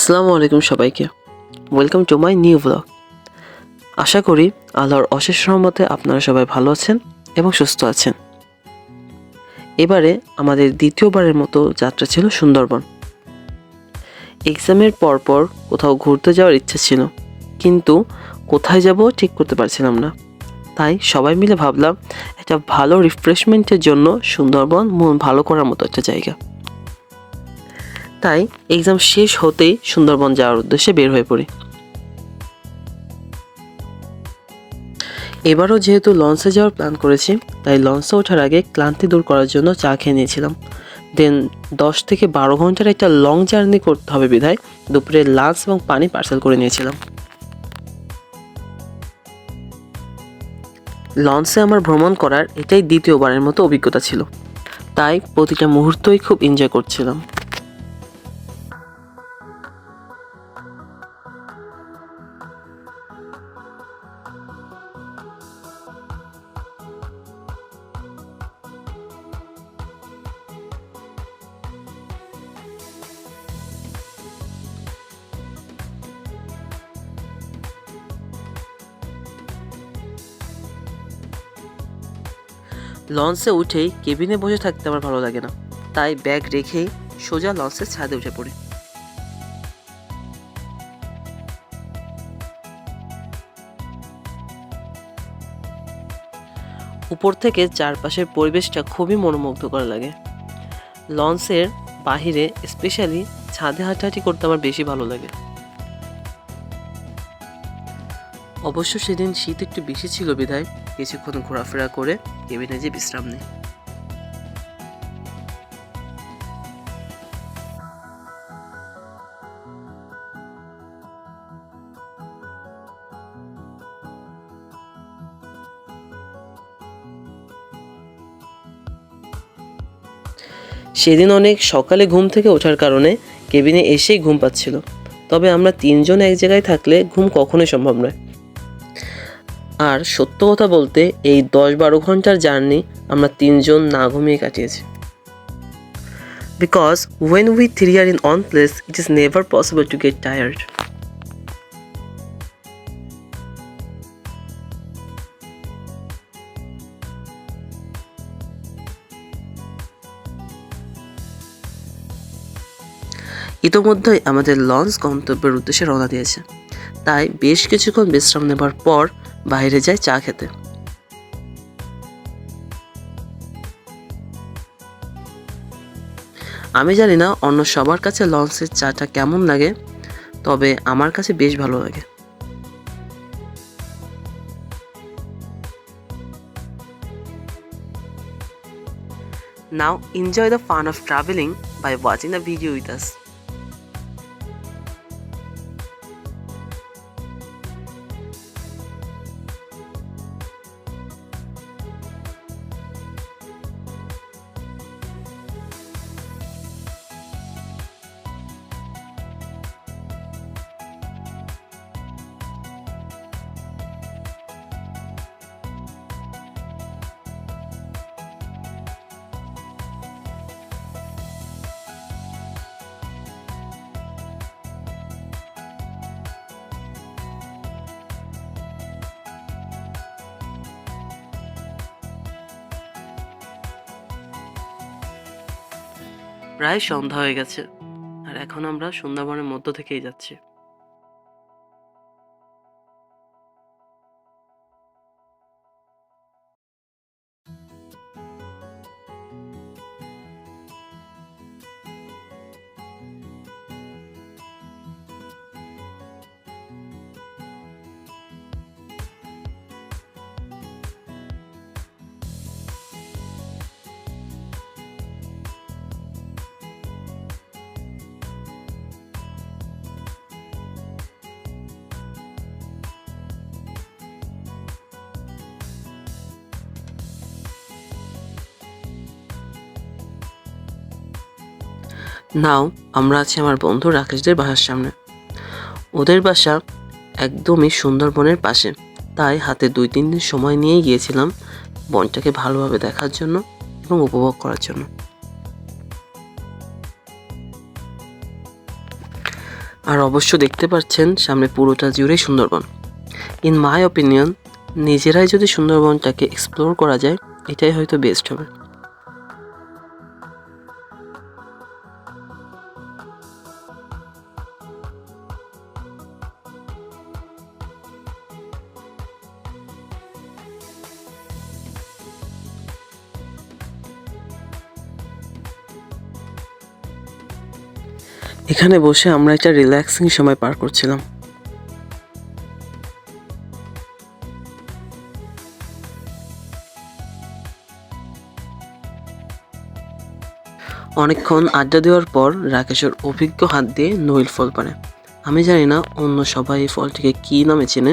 আসসালামু আলাইকুম সবাইকে। Welcome to my new blog. আশা করি আল্লাহর অশেষ রহমতে আপনারা সবাই ভালো আছেন এবং সুস্থ আছেন। এবারে আমাদের দ্বিতীয়বারের মতো যাত্রা ছিল সুন্দরবন। এক্সামের পরপর কোথাও ঘুরতে যাওয়ার ইচ্ছা ছিল, কিন্তু কোথায় যাব ঠিক করতে পারছিলাম না। তাই সবাই মিলে ভাবলাম একটা ভালো রিফ্রেশমেন্টের জন্য সুন্দরবন মন ভালো করার মতো একটা জায়গা। তাই এক্সাম শেষ হতেই সুন্দরবন যাওয়ার উদ্দেশ্যে বের হয়ে পড়ি। এবারও যেহেতু লঞ্চে যাওয়ার প্ল্যান করেছি, তাই লঞ্চে ওঠার আগে ক্লান্তি দূর করার জন্য চা খেয়ে নিয়েছিলাম। দেন 10 থেকে 12 ঘন্টার একটা লং জার্নি করতে হবে বিধায় দুপুরে লাঞ্চ এবং পানি পার্সেল করে নিয়েছিলাম। লঞ্চে আমার ভ্রমণ করার এটাই দ্বিতীয়বারের মতো অভিজ্ঞতা ছিল, তাই প্রতিটা মুহূর্তই খুব এনজয় করছিলাম। লঞ্চে উঠেই কেবিনে বসে থাকতে আমার ভালো লাগে না, তাই ব্যাগ রেখেই সোজা লঞ্চের ছাদে উঠে পড়ি। উপর থেকে চারপাশের পরিবেশটা খুবই মনোমুগ্ধকর লাগে। লঞ্চের বাহিরে স্পেশালি ছাদে হাঁটাহাঁটি করতে আমার বেশি ভালো লাগে। অবশ্য সেদিন শীত একটু বেশি ছিল বিধায় কিছুক্ষণ ঘোরাফেরা করে কেবিনে যেয়ে বিশ্রাম নিই। সেদিন অনেক সকালে ঘুম থেকে ওঠার কারণে কেবিনে এসেই ঘুম পাচ্ছিল, তবে আমরা তিনজন এক জায়গায় থাকলে ঘুম কখনোই সম্ভব নয়। আর সত্য কথা বলতে এই 10-12 ঘন্টার জার্নি আমরা তিনজন না ঘুমিয়ে কাটিয়েছি। Because when we three are in one place, it is never possible to get tired. ইতোমধ্যেই আমাদের লঞ্চ গন্তব্যের উদ্দেশ্যে রওনা দিয়েছে, তাই বেশ কিছুক্ষণ বিশ্রাম নেবার পর বাইরে যাই চা খেতে। আমি জানি না অন্য সবার কাছে লঞ্চের চাটা কেমন লাগে, তবে আমার কাছে বেশ ভালো লাগে। Now enjoy the fun of traveling by watching the video with us. প্রায় সন্ধ্যা হয়ে গেছে, আর এখন আমরা সুন্দরবনের মধ্য থেকেই যাচ্ছি। নাও আমরা আছি আমার বন্ধু রাকেশদের বাসার সামনে। ওদের বাসা একদমই সুন্দরবনের পাশে, তাই হাতে 2-3 দিন সময় নিয়েই গিয়েছিলাম বনটাকে ভালোভাবে দেখার জন্য এবং উপভোগ করার জন্য। আর অবশ্য দেখতে পাচ্ছেন সামনে পুরোটা জুড়েই সুন্দরবন। ইন মাই অপিনিয়ন, নিজেরাই যদি সুন্দরবনটাকে এক্সপ্লোর করা যায়, এটাই হয়তো বেস্ট হবে। এখানে বসে আমরা একটা রিল্যাক্সিং সময় পার করছিলাম। অনেকক্ষণ আড্ডা দেওয়ার পর রাকেশের অভিজ্ঞ হাত দিয়ে নইল ফল পাড়ে। আমি জানি না অন্য সবাই এই ফলটিকে কী নামে চেনে,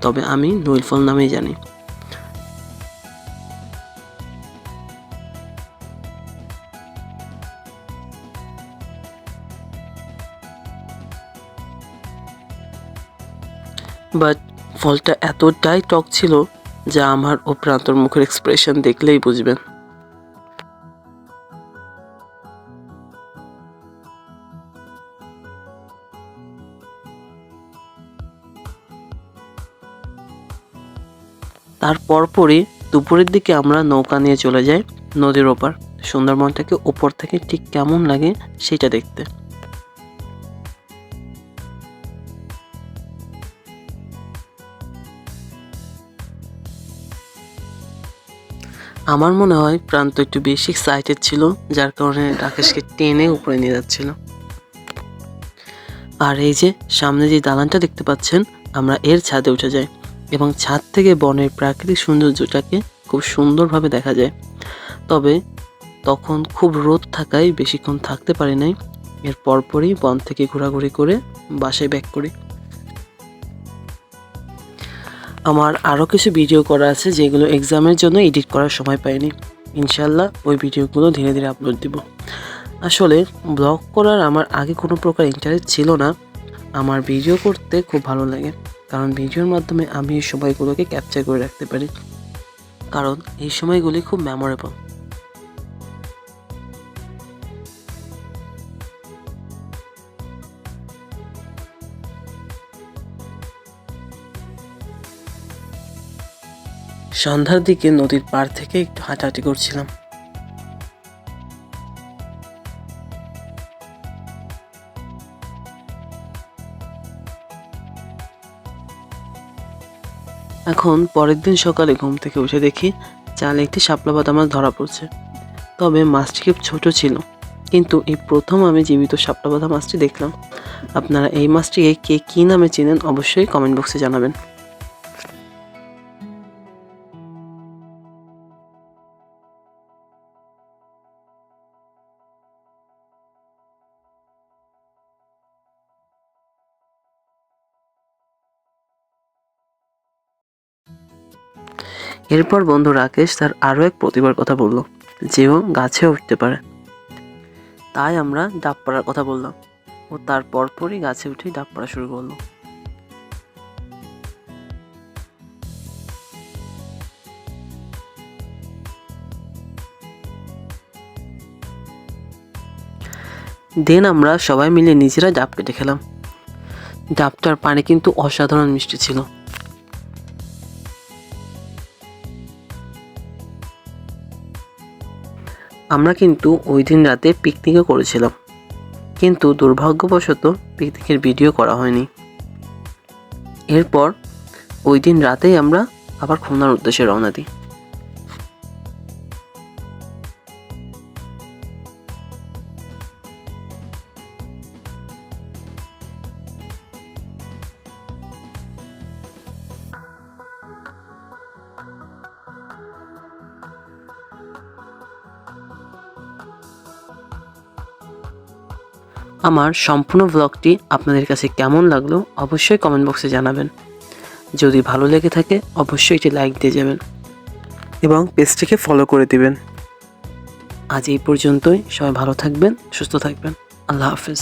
তবে আমি নইল ফল নামেই জানি। বাট ফলটা এতটাই টক ছিল যা আমার ও প্রান্তর মুখের এক্সপ্রেশন দেখলেই বুঝবেন। তার পরপরই দুপুরের দিকে আমরা নৌকা নিয়ে চলে যাই নদীর ওপার, সুন্দরবনটাকে ওপর থেকে ঠিক কেমন লাগে সেটা দেখতে। আমার মনে হয় প্রান্ত একটু বেশি এক্সাইটেড ছিল, যার কারণে রাকেশকে টেনে উপরে নিয়ে যাচ্ছিল। আর এই যে সামনে যে দালানটা দেখতে পাচ্ছেন, আমরা এর ছাদে উঠে যাই এবং ছাদ থেকে বনের প্রাকৃতিক সৌন্দর্যটাকে খুব সুন্দরভাবে দেখা যায়। তবে তখন খুব রোদ থাকায় বেশিক্ষণ থাকতে পারি নাই। এর পরপরই বন থেকে ঘোরাঘুরি করে বাসায় ব্যাক করি। আমার আরও কিছু ভিডিও করা আছে যেগুলো এক্সামের জন্য এডিট করার সময় পাইনি। ইনশাল্লাহ ওই ভিডিওগুলো ধীরে ধীরে আপলোড দিব। আসলে ব্লগ করার আমার আগে কোনো প্রকার ইন্টারেস্ট ছিল না। আমার ভিডিও করতে খুব ভালো লাগে, কারণ ভিডিওর মাধ্যমে আমি এই সময়গুলোকে ক্যাপচার করে রাখতে পারি, কারণ এই সময়গুলি খুব মেমোরেবল। সন্ধ্যার দিকে নদীর পাড় থেকে একটু হাঁটাহাঁটি করছিলাম। এখন পরের দিন সকালে ঘুম থেকে উঠে দেখি জালে একটি শাপলা পাতা মাছ ধরা পড়ছে। তবে মাছটি খুব ছোট ছিল, কিন্তু এই প্রথম আমি জীবিত শাপলা পাতা মাছটি দেখলাম। আপনারা এই মাছটিকে কে কী নামে চেনেন অবশ্যই কমেন্ট বক্সে জানাবেন। এরপর বন্ধু রাকেশ তার আরও এক প্রতিভার কথা বলল, যেও গাছে উঠতে পারে। তাই আমরা ডাব পাড়ার কথা বললাম, ও তার পরপরই গাছে উঠেই ডাব পাড়া শুরু করলো। দেন আমরা সবাই মিলে নিজেরা ডাব কেটে খেলাম। ডাবটার পানি কিন্তু অসাধারণ মিষ্টি ছিল। আমরা কিন্তু ওই দিন রাতে পিকনিকও করেছিলাম, কিন্তু দুর্ভাগ্যবশত পিকনিকের ভিডিও করা হয়নি। এরপর ওই দিন রাতেই আমরা আবার খুলনার উদ্দেশ্যে রওনা দিই। আমার সম্পূর্ণ ব্লগটি আপনাদের কাছে কেমন লাগলো অবশ্যই কমেন্ট বক্সে জানাবেন। যদি ভালো লেগে থাকে অবশ্যই একটি লাইক দিয়ে যাবেন এবং পেজটিকে ফলো করে দিবেন। আজ এই পর্যন্তই, সবাই ভালো থাকবেন, সুস্থ থাকবেন। আল্লাহ হাফেজ।